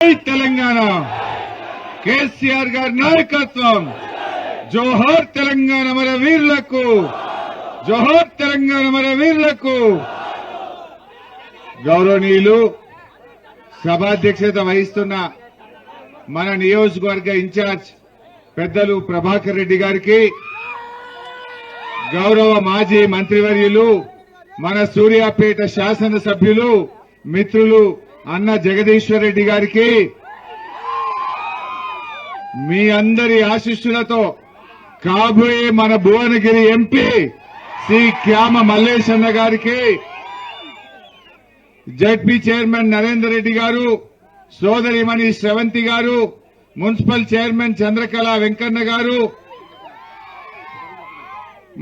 తెలంగాణ కేసీఆర్ గారి నాయకత్వం జోహార్ తెలంగాణ మన వీరులకు జోహార్ తెలంగాణ మన వీరులకు గౌరవనీయులు సభాధ్యక్షత వహిస్తున్న మన నియోజకవర్గ ఇన్ఛార్జ్ పెద్దలు ప్రభాకర్ రెడ్డి గారికి గౌరవ మాజీ మంత్రివర్యులు మన సూర్యాపేట శాసనసభ్యులు మిత్రులు అన్న జగదీశ్వర్ రెడ్డి గారికి మీ అందరి ఆశీస్సులతో కాబోయే మన భువనగిరి ఎంపీ శ్రీ క్యామ మల్లేశన్న గారికి జడ్పీ చైర్మన్ నరేందర్ రెడ్డి గారు సోదరిమణి శ్రవంతి గారు మున్సిపల్ చైర్మన్ చంద్రకళ వెంకన్న గారు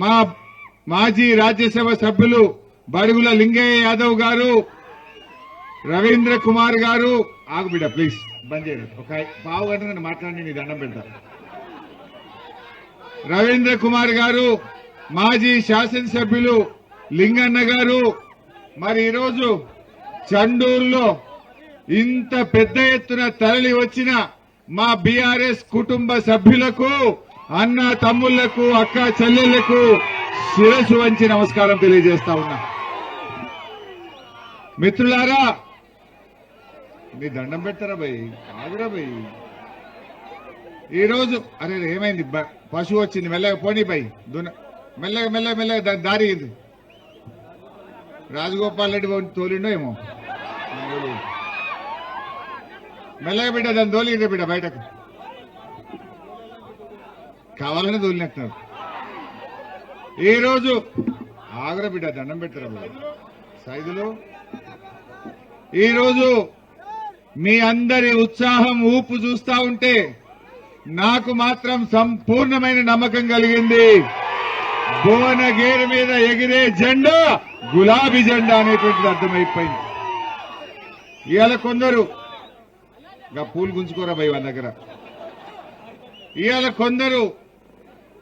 మా మాజీ రాజ్యసభ సభ్యులు బడుగుల లింగయ్య యాదవ్ గారు రవీంద్ర కుమార్ గారు ఆగు బిడ్డ ప్లీజ్ బంద్ చేయండి ఒక పావు గంట నన్ను మాట్లాడి నీ దండం పెడతారు రవీంద్ర కుమార్ గారు మాజీ శాసనసభ్యులు లింగన్న గారు మరి ఈరోజు చండూరులో ఇంత పెద్ద ఎత్తున తరలి వచ్చిన మా బీఆర్ఎస్ కుటుంబ సభ్యులకు అన్న తమ్ముళ్లకు అక్క చెల్లెళ్లకు శిరసు వంచి నమస్కారం తెలియజేస్తా ఉన్నా మిత్రులారా మీ దండం పెట్టారా భయ్ కాదురా భయ్ ఈరోజు అరే ఏమైంది పశువు వచ్చింది మెల్లగా పోనీ భయ్ మెల్లగా మెల్లగా మెల్లగా దాని దారి ఇది రాజగోపాల్ రెడ్డి తోలిండో ఏమో మెల్లగా బిడ్డ దాన్ని తోలిండ్రే బిడ్డ బయటకు కావాలని తోలినట్టున్నారు ఈరోజు ఆగ్ర బిడ్డ దండం పెట్టారా సైదులు ఈరోజు మీ అందరి ఉత్సాహం ఊపు చూస్తా ఉంటే నాకు మాత్రం సంపూర్ణమైన నమ్మకం కలిగింది భువనగిరి మీద ఎగిరే జెండా గులాబీ జెండా అనేటువంటిది అర్థమైపోయింది ఇవాళ కొందరు పూలు గుంజుకోరా భయ్ వాళ్ళ దగ్గర ఇవాళ కొందరు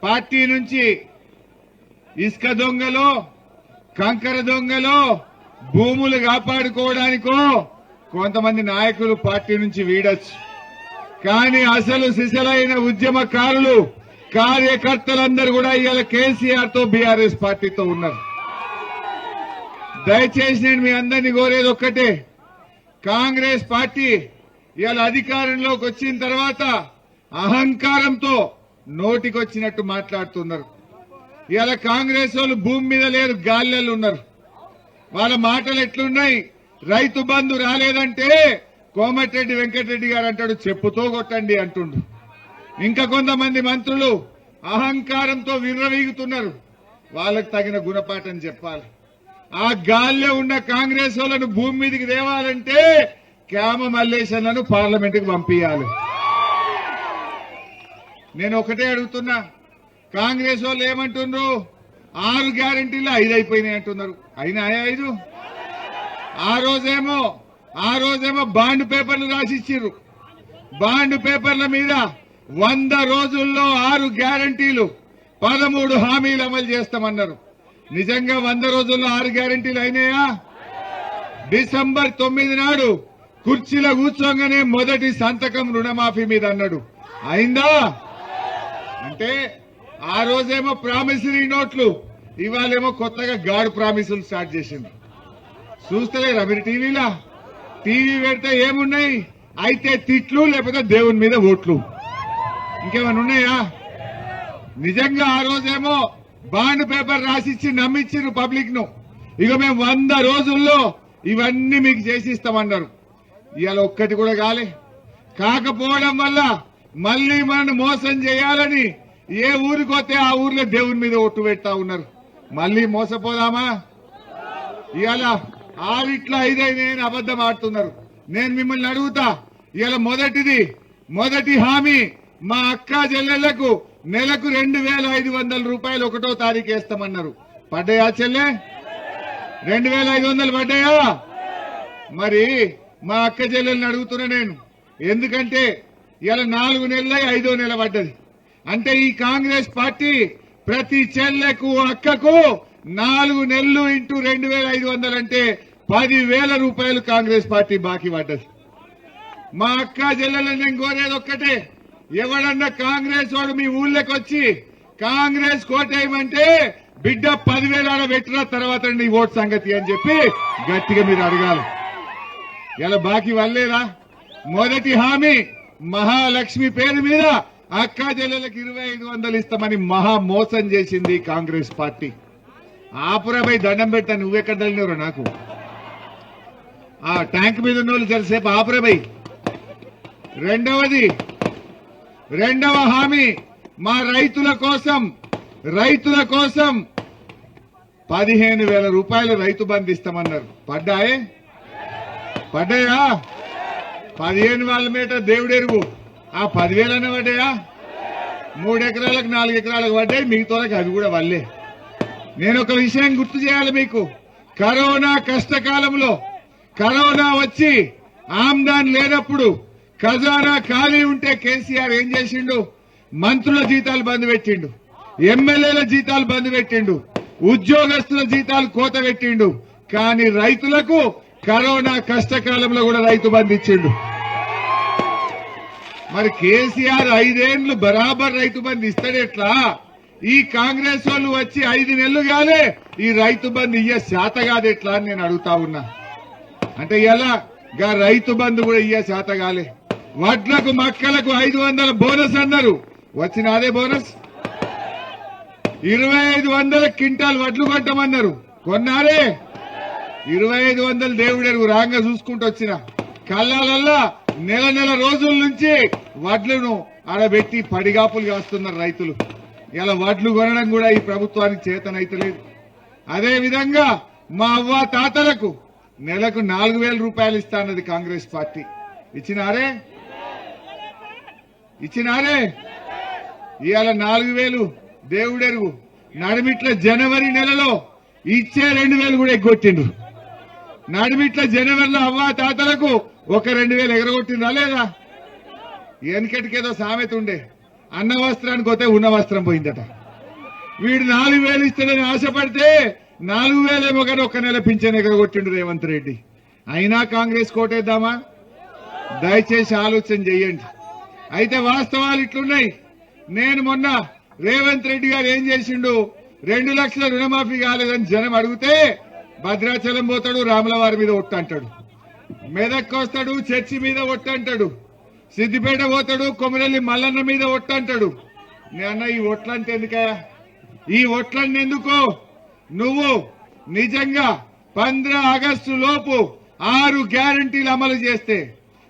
పార్టీ నుంచి ఇసుక దొంగలో కంకర దొంగలో భూములు కాపాడుకోవడానికో కొంతమంది నాయకులు పార్టీ నుంచి వీడొచ్చు కానీ అసలు సిసలైన ఉద్యమకారులు కార్యకర్తలందరూ కూడా ఇవాళ కేసీఆర్ తో బీఆర్ఎస్ పార్టీతో ఉన్నారు దయచేసి నేను మీ అందరినీ కోరేది ఒక్కటే కాంగ్రెస్ పార్టీ ఇవాళ అధికారంలోకి వచ్చిన తర్వాత అహంకారంతో నోటికొచ్చినట్టు మాట్లాడుతున్నారు ఇవాళ కాంగ్రెస్ వాళ్ళు భూమి మీద లేరు గాలిలో ఉన్నారు వాళ్ళ మాటలు ఎట్లున్నాయి రైతు బంధు రాలేదంటే కోమటిరెడ్డి వెంకటరెడ్డి గారు అంటాడు చెప్పుతో కొట్టండి అంటుండు ఇంకా కొంతమంది మంత్రులు అహంకారంతో విర్రవీగుతున్నారు వాళ్ళకు తగిన గుణపాఠం చెప్పాలి ఆ గాల్లో ఉన్న కాంగ్రెస్ వాళ్ళను భూమి మీదకి తేవాలంటే క్యామ మల్లేశన్లను పార్లమెంటుకు పంపించాలి నేను ఒకటే అడుగుతున్నా కాంగ్రెస్ వాళ్ళు ఏమంటున్నారు 6 గ్యారెంటీలు 5 అయిపోయినాయి అంటున్నారు అయినాయా 5 ఆ రోజేమో బాండ్ పేపర్లు రాసిచ్చిర్రు బాండ్ పేపర్ల మీద 100 రోజుల్లో 6 గ్యారెంటీలు 13 హామీలు అమలు చేస్తామన్నారు నిజంగా 100 రోజుల్లో 6 గ్యారెంటీలు అయినాయా డిసెంబర్ 9 నాడు కుర్చీలో కూర్చోగానే మొదటి సంతకం రుణమాఫీ మీద అన్నాడు అయిందా అంటే ఆ రోజేమో ప్రామిసరీ నోట్లు ఇవాళేమో కొత్తగా గాడ్ ప్రామిసులు స్టార్ట్ చేసింది చూస్తలేరా మీరు టీవీ పెడితే ఏమున్నాయి అయితే తిట్లు లేకపోతే దేవుని మీద ఓట్లు ఇంకేమైనా ఉన్నాయా నిజంగా ఆ రోజేమో బాండ్ పేపర్ రాసిచ్చి నమ్మిచ్చిరు పబ్లిక్ ను ఇక మేము 100 రోజుల్లో ఇవన్నీ మీకు చేసిస్తామన్నారు ఇవాళ ఒక్కటి కూడా కాకపోవడం వల్ల మళ్లీ మనల్ని మోసం చేయాలని ఏ ఊరికి పోతే ఆ ఊర్లో దేవుని మీద ఒట్టు పెడతా ఉన్నారు మళ్లీ మోసపోదామా ఇవాళ 6 5 అయినాయని అబద్దం ఆడుతున్నారు నేను మిమ్మల్ని అడుగుతా ఇవాళ మొదటి హామీ మా అక్క చెల్లెళ్లకు నెలకు 2500 రూపాయలు 1వ తారీఖు వేస్తామన్నారు పడ్డాయా చెల్లె 2500 పడ్డాయా మరి మా అక్క చెల్లెల్ని అడుగుతున్నా నేను ఎందుకంటే ఇవాళ 4 నెలలై 5వ నెల పడ్డది అంటే ఈ కాంగ్రెస్ పార్టీ ప్రతి చెల్లెకు అక్కకు 4 నెలలు ఇంటూ 2500 అంటే 10,000 రూపాయలు కాంగ్రెస్ పార్టీ బాకీ పడ్డది మా అక్క చెల్లెలను నేను కోరేది ఒక్కటే, ఎవడన్నా కాంగ్రెస్ వాడు మీ ఊళ్ళోకి వచ్చి కాంగ్రెస్ కోటేయమంటే బిడ్డ 10,000 పెట్టిన తర్వాత నీ ఓటు సంగతి అని చెప్పి గట్టిగా మీరు అడగాలి. ఇలా బాకీ వల్లేదా? మొదటి హామీ మహాలక్ష్మి పేరు మీద అక్క చెల్లెలకు 2,500 ఇస్తామని మహా మోసం చేసింది కాంగ్రెస్ పార్టీ. ఆపురాబై దండం పెడతా, నువ్వెక్కడ తల్లినవరా నాకు? ఆ ట్యాంక్ మీద ఉన్న వాళ్ళు చాలాసేపు ఆపురాబై. రెండవ హామీ మా రైతుల కోసం 15,000 రూపాయలు రైతు బంధు ఇస్తామన్నారు. పడ్డాయా? 15,000 మీటర్ దేవుడెరువు. ఆ 10,000 పడ్డాయా? 3 ఎకరాలకు 4 ఎకరాలకు పడ్డాయి, మిగతాలకు అవి కూడా వల్లే. నేను ఒక విషయం గుర్తు చేయాలి మీకు. కరోనా కష్టకాలంలో కరోనా వచ్చి ఆమ్దాన్ లేనప్పుడు ఖజానా ఖాళీ ఉంటే కేసీఆర్ ఏం చేసిండు? మంత్రుల జీతాలు బంద్ పెట్టిండు, ఎమ్మెల్యేల జీతాలు బంద్ పెట్టిండు, ఉద్యోగస్తుల జీతాలు కోత పెట్టిండు. కానీ రైతులకు కరోనా కష్టకాలంలో కూడా రైతు బంద్ ఇచ్చిండు. మరి కేసీఆర్ 5 ఏళ్లు బరాబర్ రైతు బంద్ ఇస్తాడెట్లా? ఈ కాంగ్రెస్ వాళ్ళు వచ్చి 5 నెలలు కాలే ఈ రైతు బంద్ ఇయ్య శాత కాదెట్లా అని నేను అడుగుతా ఉన్నా. అంటే ఎలా రైతు బంధు కూడా ఇయ్య శాత కాలే. వడ్లకు మక్కలకు 500 బోనస్ అన్నారు, వచ్చిన అదే బోనస్. 2,500 క్వింటాల్ వడ్లు కొట్టమన్నారు, కొన్నారే? 2,500 దేవుడెరుగు రాంగా చూసుకుంటూ వచ్చిన కళ్ళాలల్లా నెల రోజుల నుంచి వడ్లను ఆడబెట్టి పడిగాపులు కాస్తున్నారు రైతులు. ఇలా వడ్లు కొనడం కూడా ఈ ప్రభుత్వానికి చేతనైతలేదు. అదే విధంగా మా అవ్వ తాతలకు నెలకు 4,000 రూపాయలు ఇస్తానది కాంగ్రెస్ పార్టీ. ఇచ్చినారే? ఇవాళ 4,000 దేవుడెరుగు. నడిమిట్ల జనవరి నెలలో ఇచ్చే 2,000 కూడా ఎగ్గొట్టిండ్రు. నడిమిట్ల జనవరిలో అవ్వ తాతలకు ఒక 2,000 ఎగరగొట్టిండ్రా లేదా? వెనకటికేదో సామెత ఉండే, అన్న వస్త్రానికి పోతే ఉన్న వస్త్రం పోయిందట. వీడు 4,000 ఇస్తాడని ఆశపడితే 4,000 ఏమో కానీ ఒక్క నెల పింఛన్ ఎగరగొట్టిండు రేవంత్ రెడ్డి. అయినా కాంగ్రెస్ కోటేద్దామా? దయచేసి ఆలోచన చెయ్యండి. అయితే వాస్తవాలు ఇట్లున్నాయి. నేను మొన్న రేవంత్ రెడ్డి గారు ఏం చేసిండు? 2 లక్షల రుణమాఫీ కాలేదని జనం అడిగితే భద్రాచలం పోతాడు, రాములవారి మీద ఒట్టు అంటాడు, మెదక్కి వస్తాడు, చర్చి మీద ఒట్టు అంటాడు, సిద్దిపేట పోతాడు, కొమరల్లి మల్లన్న మీద ఒట్టు అంటాడు. నేను ఈ ఒట్లంటే ఎందుకయా? ఈ ఒట్లన్నీ ఎందుకు? నువ్వు నిజంగా 15 ఆగస్టు లోపు 6 గ్యారంటీలు అమలు చేస్తే,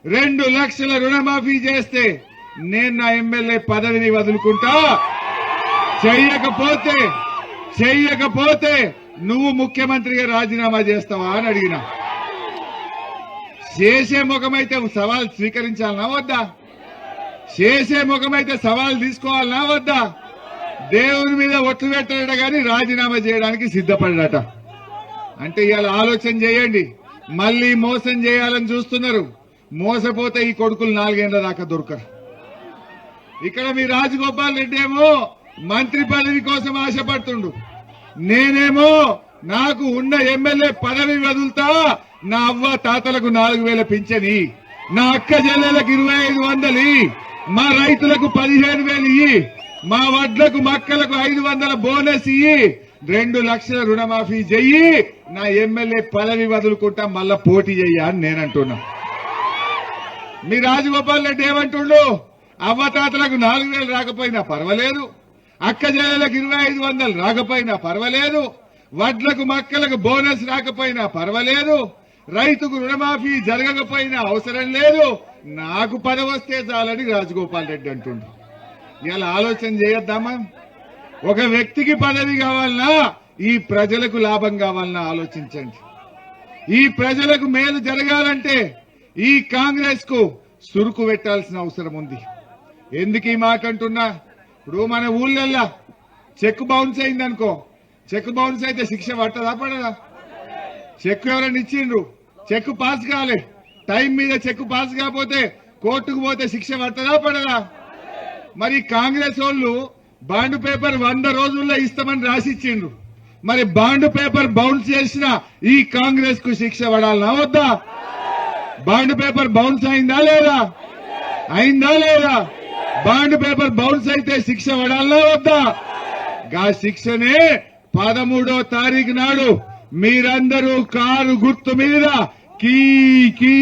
2 లక్షల రుణమాఫీ చేస్తే నేను నా ఎమ్మెల్యే పదవిని వదులుకుంటా. చెయ్యకపోతే నువ్వు ముఖ్యమంత్రిగా రాజీనామా చేస్తావా అని అడిగినా. చేసే ముఖమైతే సవాల్ స్వీకరించాలనా వద్దా? చేసే ముఖమైతే సవాల్ తీసుకోవాలనా వద్దా? దేవుని మీద ఒట్లు పెట్టాడట గాని రాజీనామా చేయడానికి సిద్ధపడ్డట. అంటే ఇవాళ ఆలోచన చేయండి. మళ్లీ మోసం చేయాలని చూస్తున్నారు. మోసపోతే ఈ కొడుకులు 4 ఏళ్ల దాకా దొరకరు. ఇక్కడ మీ రాజగోపాల్ రెడ్డి ఏమో మంత్రి పదవి కోసం ఆశపడుతుండు, నేనేమో నాకు ఉన్న ఎమ్మెల్యే పదవి వదులుతా, నా అవ్వ తాతలకు 4,000 పింఛని, నా అక్క చెల్లెలకు 2,500 మా రైతులకు 15,000 మా వడ్లకు మక్కలకు 500 బోనస్ 2 లక్షల రుణమాఫీ చెయ్యి, నా ఎమ్మెల్యే పదవి వదులుకుంటా, మళ్ళా పోటీ చెయ్యా అని నేనంటున్నా. మీ రాజగోపాల్ రెడ్డి ఏమంటుండు? అవ్వతాతలకు 4,000 రాకపోయినా పర్వాలేదు, అక్క చెల్లెలకు 2,500 రాకపోయినా పర్వాలేదు, వడ్లకు మక్కలకు బోనస్ రాకపోయినా పర్వాలేదు, రైతుకు రుణమాఫీ జరగకపోయినా అవసరం లేదు, నాకు పదవి వస్తే చాలని రాజగోపాల్ రెడ్డి అంటుండు. ఇలా ఆలోచన చేయొద్దామా? ఒక వ్యక్తికి పదవి కావాలన్నా ఈ ప్రజలకు లాభం కావాలన్నా ఆలోచించండి. ఈ ప్రజలకు మేలు జరగాలంటే ఈ కాంగ్రెస్ కు సురుకు పెట్టాల్సిన అవసరం ఉంది. ఎందుకు ఈ మాట అంటున్నా? ఇప్పుడు మన ఊళ్ళల్లా చెక్ బౌన్స్ అయిందనుకో, చెక్ బౌన్స్ అయితే శిక్ష పట్టదా పడదా? చెక్ ఎవరైనా ఇచ్చిండ్రు, చెక్ పాస్ కాలే, టైం మీద చెక్ పాస్ కాకపోతే కోర్టుకు పోతే శిక్ష పట్టదా పడదా? మరి కాంగ్రెస్ వాళ్ళు బాండ్ పేపర్ 100 రోజుల్లో ఇస్తామని రాసిచ్చిండ్రు. మరి బాండ్ పేపర్ బౌన్స్ చేసిన ఈ కాంగ్రెస్ కు శిక్ష పడాలనా వద్దా? బాండ్ పేపర్ బౌన్స్ అయిందా లేదా? అయిందా లేదా? బాండ్ పేపర్ బౌన్స్ అయితే శిక్ష పడాలా వద్దా? గా శిక్షనే 13వ తారీఖు నాడు మీరందరూ కారు గుర్తు మీద కీ కీ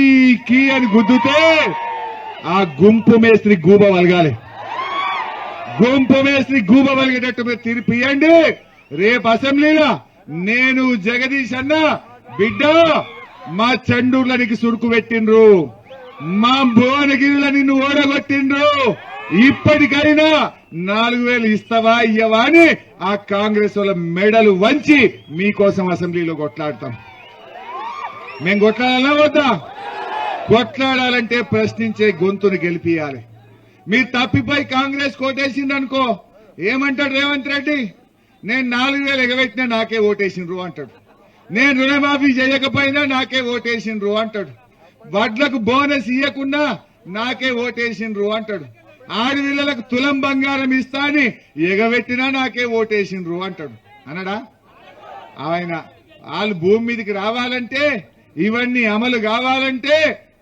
కీ అని గుద్దుతే ఆ గుంపు మేస్త్రి గూబ వలగాలి. గుంపు మేస్త్రి గూబ వలిగేటట్టు మీరు తీర్పియండి. రేపు అసెంబ్లీలో నేను జగదీష్ అన్న బిడ్డ మా చండూర్ల నీకు సురుకు పెట్టిండ్రు, మా భువనగిరిలో నిన్ను ఓడగొట్టిండ్రు, ఇప్పటికైనా 4,000 ఇస్తావా ఇయ్యవా అని ఆ కాంగ్రెస్ వాళ్ళ మెడలు వంచి మీకోసం అసెంబ్లీలో కొట్లాడతాం. మేం కొట్లాడాలా వద్దా? కొట్లాడాలంటే ప్రశ్నించే గొంతును గెలిపియాలి. మీరు తప్పిపోయి కాంగ్రెస్ కోటేసిందనుకో ఏమంటాడు రేవంత్ రెడ్డి? నేను 4,000 ఎగబెట్టినా నాకే ఓటేసిండ్రు అంటాడు. నేను రుణమాఫీ చేయకపోయినా నాకే ఓటేసిండ్రు అంటాడు. వడ్లకు బోనస్ ఇయ్యకుండా నాకే ఓటేసిండ్రు అంటాడు. ఆడపిల్లలకు తులం బంగారం ఇస్తా అని ఎగబెట్టినా నాకే ఓటేసిండ్రు అంటాడు. అనడా? ఆయన వాళ్ళు భూమి మీదకి రావాలంటే, ఇవన్నీ అమలు కావాలంటే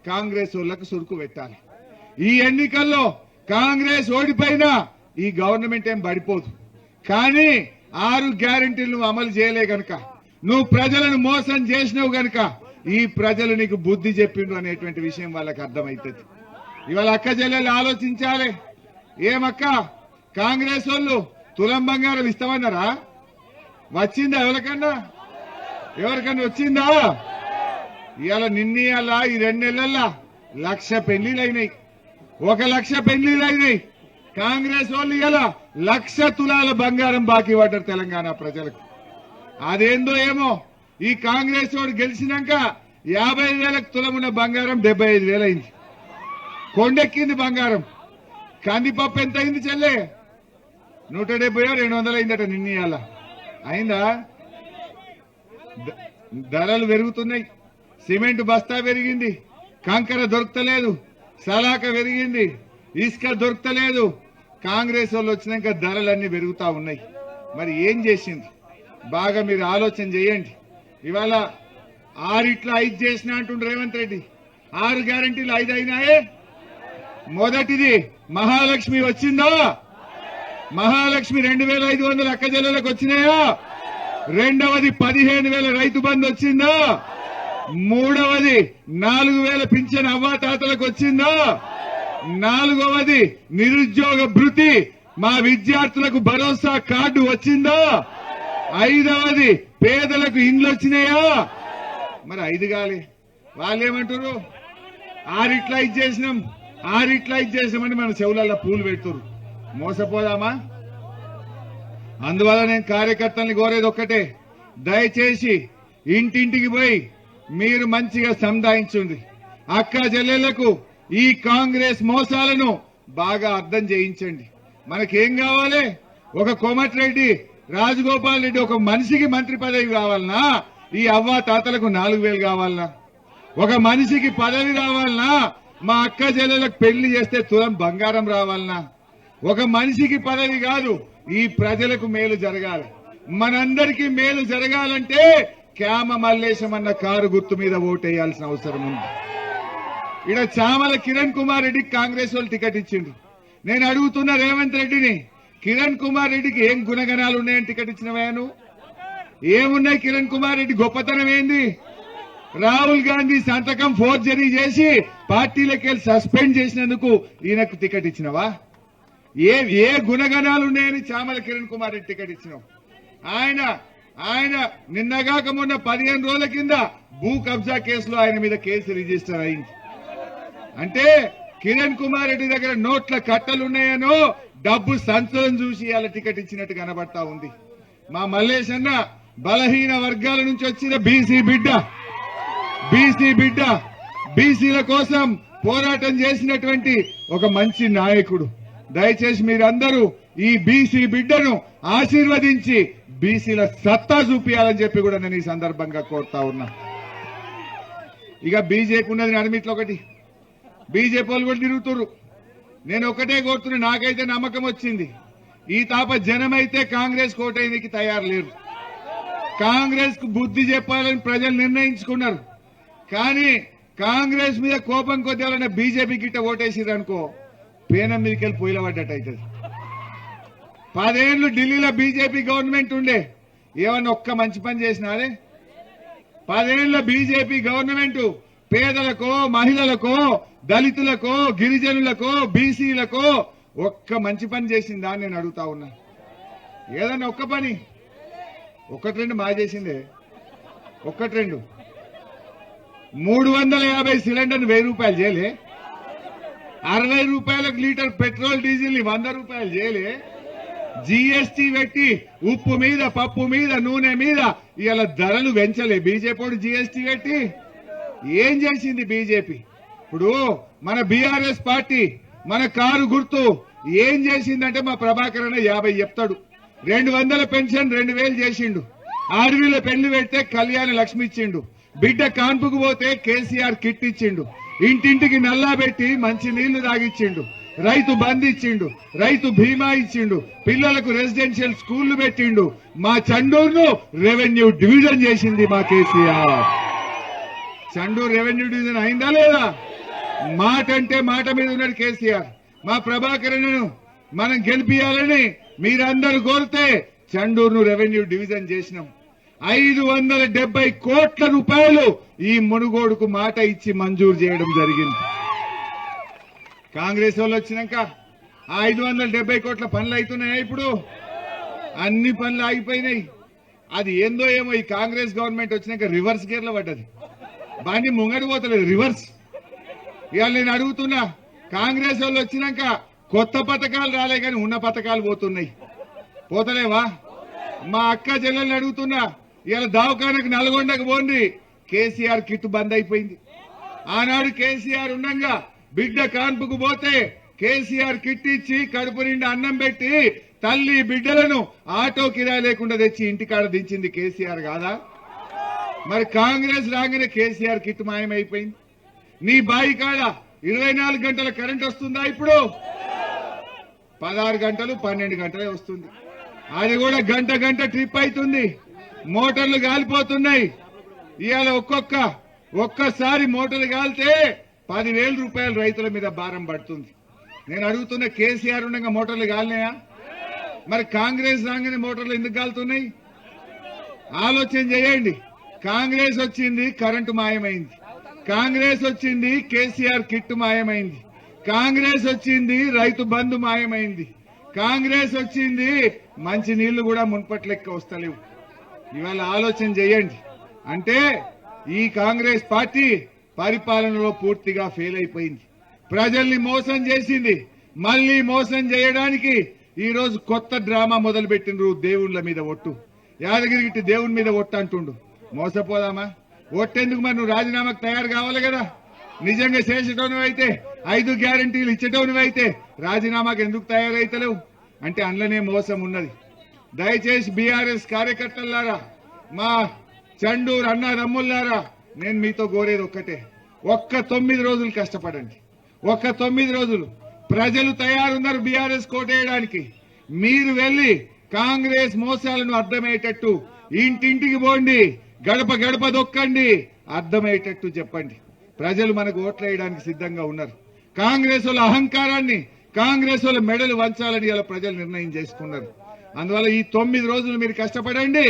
కాంగ్రెస్ వాళ్ళకు సురుకు పెట్టాలి. ఈ ఎన్నికల్లో కాంగ్రెస్ ఓడిపోయినా ఈ గవర్నమెంట్ ఏం పడిపోదు. కానీ 6 గ్యారెంటీలు నువ్వు అమలు చేయలే గనక, నువ్వు ప్రజలను మోసం చేసినావు గనక ఈ ప్రజలు నీకు బుద్ధి చెప్పిండ్రు అనేటువంటి విషయం వాళ్ళకి అర్థమవుతుంది. ఇవాళ అక్క చెల్లెలు ఆలోచించాలి. ఏమక్క కాంగ్రెస్ వాళ్ళు తులం బంగారం ఇస్తామన్నారా? వచ్చిందా? ఎవరికన్నా వచ్చిందా? ఇవాళ నిన్నీయాల ఈ 2 నెలల్లో 1,00,000 పెళ్లిళ్ళు అయినాయి. 1,00,000 పెళ్లిళ్ళు అయినాయి. కాంగ్రెస్ వాళ్ళు ఇలా 1,00,000 తులాల బంగారం బాకీ పడ్డారు తెలంగాణ ప్రజలకు. అదేందో ఏమో ఈ కాంగ్రెస్ వాడు గెలిచినాక 50,000 తులమున్న బంగారం 75,000 అయింది. కొండెక్కింది బంగారం. కందిపప్పు ఎంత అయింది చెల్లె? 170-200 అయిందట నిన్నీయాల. అయిందా? ధరలు పెరుగుతున్నాయి. సిమెంట్ బస్తా పెరిగింది, కంకర దొరకలేదు, సలాక పెరిగింది, ఇసుక దొరకలేదు. కాంగ్రెస్ వాళ్ళు వచ్చినాక ధరలన్నీ పెరుగుతా ఉన్నాయి. మరి ఏం చేసింది? బాగా మీరు ఆలోచన చేయండి. ఇవాళ 6 చేసిన అంటుండ్రు రేవంత్ రెడ్డి. 6 గ్యారెంటీలు 5 అయినాయే. మొదటిది మహాలక్ష్మి వచ్చిందా? మహాలక్ష్మి 2,500 అక్క చెల్లెలకు వచ్చినాయా? రెండవది 15,000 రైతు బంధు వచ్చిందా? మూడవది 4,000 పింఛన్ అవ్వాతాతలకు వచ్చిందా? నాలుగవది నిరుద్యోగ భృతి మా విద్యార్థులకు భరోసా కార్డు వచ్చిందా? 5వది పేదలకు ఇండ్లు వచ్చినాయా? మరి 5 కాలే. వాళ్ళేమంటారు? 6 చేసినామని మన చెవులలో పూలు పెడుతున్నారు. మోసపోదామా? అందువల్ల నేను కార్యకర్తల్ని కోరేది ఒక్కటే, దయచేసి ఇంటింటికి పోయి మీరు మంచిగా సంధాయించండి. అక్క చెల్లెళ్లకు ఈ కాంగ్రెస్ మోసాలను బాగా అర్థం చేయించండి. మనకేం కావాలి? ఒక కోమటిరెడ్డి, రాజగోపాల్ రెడ్డి ఒక మనిషికి మంత్రి పదవి కావాలనా? ఈ అవ్వ తాతలకు 4,000 కావాలనా? ఒక మనిషికి పదవి రావాలనా? మా అక్క చెల్లెలకు పెళ్లి చేస్తే తులం బంగారం రావాలనా? ఒక మనిషికి పదవి కాదు, ఈ ప్రజలకు మేలు జరగాలి. మనందరికీ మేలు జరగాలంటే క్యామ మల్లేశం అన్న కారు గుర్తు మీద ఓటేయాల్సిన అవసరం ఉంది. ఇక్కడ చామల కిరణ్ కుమార్ రెడ్డికి కాంగ్రెస్ వాళ్ళు టికెట్ ఇచ్చిండ్రు. నేను అడుగుతున్న రేవంత్ రెడ్డిని, కిరణ్ కుమార్ రెడ్డికి ఏం గుణగణాలు ఉన్నాయని టికెట్ ఇచ్చినవా? నువ్వు ఏమున్నాయి? కిరణ్ కుమార్ రెడ్డి గొప్పతనం ఏంది? రాహుల్ గాంధీ సంతకం ఫోర్జరీ చేసి పార్టీలకి సస్పెండ్ చేసినందుకు ఈయనకు టికెట్ ఇచ్చినవా? ఏ గుణగణాలు ఉన్నాయని చామల కిరణ్ కుమార్ రెడ్డి టికెట్ ఇచ్చినావు? ఆయన నిన్నగాక మొన్న 15 రోజుల కింద భూ కబ్జా కేసులో ఆయన మీద కేసు రిజిస్టర్ అయింది. అంటే కిరణ్ కుమార్ రెడ్డి దగ్గర నోట్ల కట్టలున్నాయనో డబ్బు సంచులను చూసి ఇవాళ టికెట్ ఇచ్చినట్టు కనబడతా ఉంది. మా మల్లేష్ అన్న బలహీన వర్గాల నుంచి వచ్చిన బీసీ బిడ్డ, బీసీల కోసం పోరాటం చేసినటువంటి ఒక మంచి నాయకుడు. దయచేసి మీరందరూ ఈ బీసీ బిడ్డను ఆశీర్వదించి బీసీల సత్తా చూపించాలని చెప్పి కూడా నేను ఈ సందర్భంగా కోరుతా ఉన్నా. ఇక బీజేపీ ఉన్నది నడిమిట్లో ఒకటి, బీజేపీ వాళ్ళు కూడా తిరుగుతున్నారు. నేను ఒకటే కోరుతున్నా, నాకైతే నమ్మకం వచ్చింది, ఈ తాప జనమైతే కాంగ్రెస్ కోటైనకి తయారు లేరు. కాంగ్రెస్ కు బుద్ధి చెప్పాలని ప్రజలు నిర్ణయించుకున్నారు. కానీ కాంగ్రెస్ మీద కోపం కొద్దిగా బీజేపీ గిట్ట ఓటేసిర్రు అనుకో పేనం మీదకి వెళ్ళి పొయ్యిల పడ్డట్టు అవుతుంది. 10 ఏళ్లు ఢిల్లీలో బీజేపీ గవర్నమెంట్ ఉండే, ఏమన్నా ఒక్క మంచి పని చేసినారే? 10 ఏళ్ల బీజేపీ గవర్నమెంట్ పేదలకో, మహిళలకో, దళితులకో, గిరిజనులకో, బీసీలకో ఒక్క మంచి పని చేసిందా అని నేను అడుగుతా ఉన్నా. ఏదన్నా ఒక్క పని, 1-2 బాగా చేసిందే, 1-2. 350 సిలిండర్ 1000 రూపాయలు చేయలే, 60 రూపాయలకు లీటర్ పెట్రోల్ డీజిల్ 100 రూపాయలు చేయలే, జీఎస్టీ పెట్టి ఉప్పు మీద, పప్పు మీద, నూనె మీద ఇవాళ ధరలు పెంచలే బీజేపీ జీఎస్టీ పెట్టి. ఏం చేసింది బీజేపీ? ఇప్పుడు మన బీఆర్ఎస్ పార్టీ మన కారు గుర్తు ఏం చేసిందంటే మా ప్రభాకర్ అన్న 50 చెప్తాడు, 200 పెన్షన్ 2000 చేసిండు, ఆడవిలో పెళ్లి పెడితే కళ్యాణ లక్ష్మి ఇచ్చిండు, బిడ్డ కాన్పుకు పోతే కేసీఆర్ కిట్ ఇచ్చిండు, ఇంటింటికి నల్లా పెట్టి మంచి నీళ్లు తాగిచ్చిండు, రైతు బంద్ ఇచ్చిండు, రైతు బీమా ఇచ్చిండు, పిల్లలకు రెసిడెన్షియల్ స్కూళ్లు పెట్టిండు, మా చండూరును రెవెన్యూ డివిజన్ చేసింది మా కేసీఆర్. చండూరు రెవెన్యూ డివిజన్ అయిందా లేదా? మాట అంటే మాట మీద ఉన్నాడు కేసీఆర్. మా ప్రభాకరన్ను మనం గెలిపియాలని మీరందరూ కోరితే చండూరును రెవెన్యూ డివిజన్ చేసినాం. 570 కోట్ల రూపాయలు ఈ మునుగోడుకు మాట ఇచ్చి మంజూరు చేయడం జరిగింది. కాంగ్రెస్ వాళ్ళు వచ్చినాక 570 కోట్ల పనులు అవుతున్నాయా? ఇప్పుడు అన్ని పనులు ఆగిపోయినాయి. అది ఏందో ఏమో ఈ కాంగ్రెస్ గవర్నమెంట్ వచ్చినాక రివర్స్ గేర్ లో పడ్డది, బాగా ముంగడి పోతలేదు, రివర్స్. ఇవాళ నేను అడుగుతున్నా, కాంగ్రెస్ వాళ్ళు వచ్చినాక కొత్త పథకాలు రాలే కానీ ఉన్న పథకాలు పోతున్నాయి, పోతలేవా? మా అక్క చెల్లెల్ని అడుగుతున్నా, ఇవాళ దవాఖానకు నల్గొండకు పోండి, కేసీఆర్ కిట్ బంద్ అయిపోయింది. ఆనాడు కేసీఆర్ ఉండగా బిడ్డ కాన్పుకు పోతే కేసీఆర్ కిట్ ఇచ్చి కడుపు నిండా అన్నం పెట్టి తల్లి బిడ్డలను ఆటో కిరాయి లేకుండా తెచ్చి ఇంటికాడ దించింది కేసీఆర్ కాదా? మరి కాంగ్రెస్ రాగానే కేసీఆర్ కిట్ మాయమైపోయింది. నీ బాయి కాడ 24 గంటల కరెంట్ వస్తుందా? ఇప్పుడు 16 గంటలు 12 గంటలే వస్తుంది. అది కూడా గంట ట్రిప్ అవుతుంది, మోటార్లు కాలిపోతున్నాయి. ఇవాళ ఒక్కసారి మోటార్లు కాలితే 10,000 రూపాయలు రైతుల మీద భారం పడుతుంది. నేను అడుగుతున్న, కేసీఆర్ ఉండగా మోటార్లు కాలినాయా? మరి కాంగ్రెస్ రాగానే మోటార్లు ఎందుకు కాలుతున్నాయి? ఆలోచన చేయండి. కాంగ్రెస్ వచ్చింది, కరెంటు మాయమైంది. కాంగ్రెస్ వచ్చింది, కేసీఆర్ కిట్ మాయమైంది. కాంగ్రెస్ వచ్చింది, రైతు బంధు మాయమైంది. కాంగ్రెస్ వచ్చింది, మంచి నీళ్లు కూడా మున్పట్లెక్క వస్తలేవు. ఇవాళ ఆలోచన చేయండి. అంటే ఈ కాంగ్రెస్ పార్టీ పరిపాలనలో పూర్తిగా ఫెయిల్ అయిపోయింది, ప్రజల్ని మోసం చేసింది. మళ్లీ మోసం చేయడానికి ఈ రోజు కొత్త డ్రామా మొదలు పెట్టిండ్రు. దేవుళ్ల మీద ఒట్టు, యాదగిరి దేవుని మీద ఒట్టు అంటుండు. మోసపోదామా? ఒట్టెందుకు? మరి నువ్వు రాజీనామాకు తయారు కావాలి కదా. నిజంగా చేసేటోనివైతే, 5 గ్యారంటీలు ఇచ్చేటోనివైతే రాజీనామాకు ఎందుకు తయారైతలేవు? అంటే అందులోనే మోసం ఉన్నది. దయచేసి బీఆర్ఎస్ కార్యకర్తలారా, మా చండూరు అన్నదమ్ములారా, నేను మీతో కోరేది ఒక్కటే, ఒక్క 9 రోజులు కష్టపడండి. ఒక్క 9 రోజులు ప్రజలు తయారున్నారు బీఆర్ఎస్ కోటేయడానికి. మీరు వెళ్లి కాంగ్రెస్ మోసాలను అర్థమయ్యేటట్టు ఇంటింటికి పోండి, గడప గడప దొక్కండి, అర్థమయ్యేటట్టు చెప్పండి. ప్రజలు మనకు ఓట్లు వేయడానికి సిద్ధంగా ఉన్నారు. కాంగ్రెస్ వాళ్ళ అహంకారాన్ని, కాంగ్రెస్ వాళ్ళ మెడలు వంచాలని ఇలా ప్రజలు నిర్ణయం చేసుకున్నారు. అందువల్ల ఈ 9 రోజులు మీరు కష్టపడండి.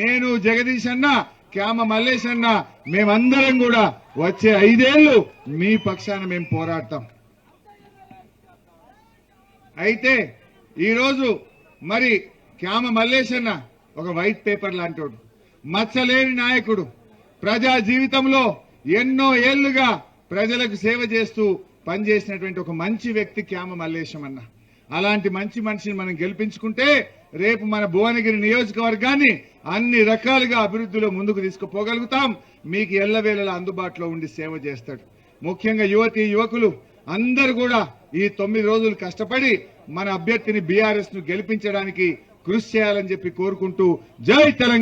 నేను, జగదీష్ అన్న, క్యామ మల్లేష్ అన్న, మేమందరం కూడా వచ్చే 5 ఏళ్లు మీ పక్షాన మేము పోరాడతాం. అయితే ఈరోజు మరి క్యామ మల్లేష్ అన్న ఒక వైట్ పేపర్ లాంటోడు, మచ్చలేని నాయకుడు, ప్రజా జీవితంలో ఎన్నో ఏళ్లుగా ప్రజలకు సేవ చేస్తూ పనిచేసినటువంటి ఒక మంచి వ్యక్తి క్యామ మల్లేశం అన్న. అలాంటి మంచి మనిషిని మనం గెలిపించుకుంటే రేపు మన భువనగిరి నియోజకవర్గాన్ని అన్ని రకాలుగా అభివృద్ధిలో ముందుకు తీసుకుపోగలుగుతాం. మీకు ఎల్లవేళలా అందుబాటులో ఉండి సేవ చేస్తాడు. ముఖ్యంగా యువతీ యువకులు అందరూ కూడా ఈ 9 రోజులు కష్టపడి మన అభ్యర్థిని బీఆర్ఎస్ ను గెలిపించడానికి కృషి చేయాలని చెప్పి కోరుకుంటూ, జై తెలంగాణ.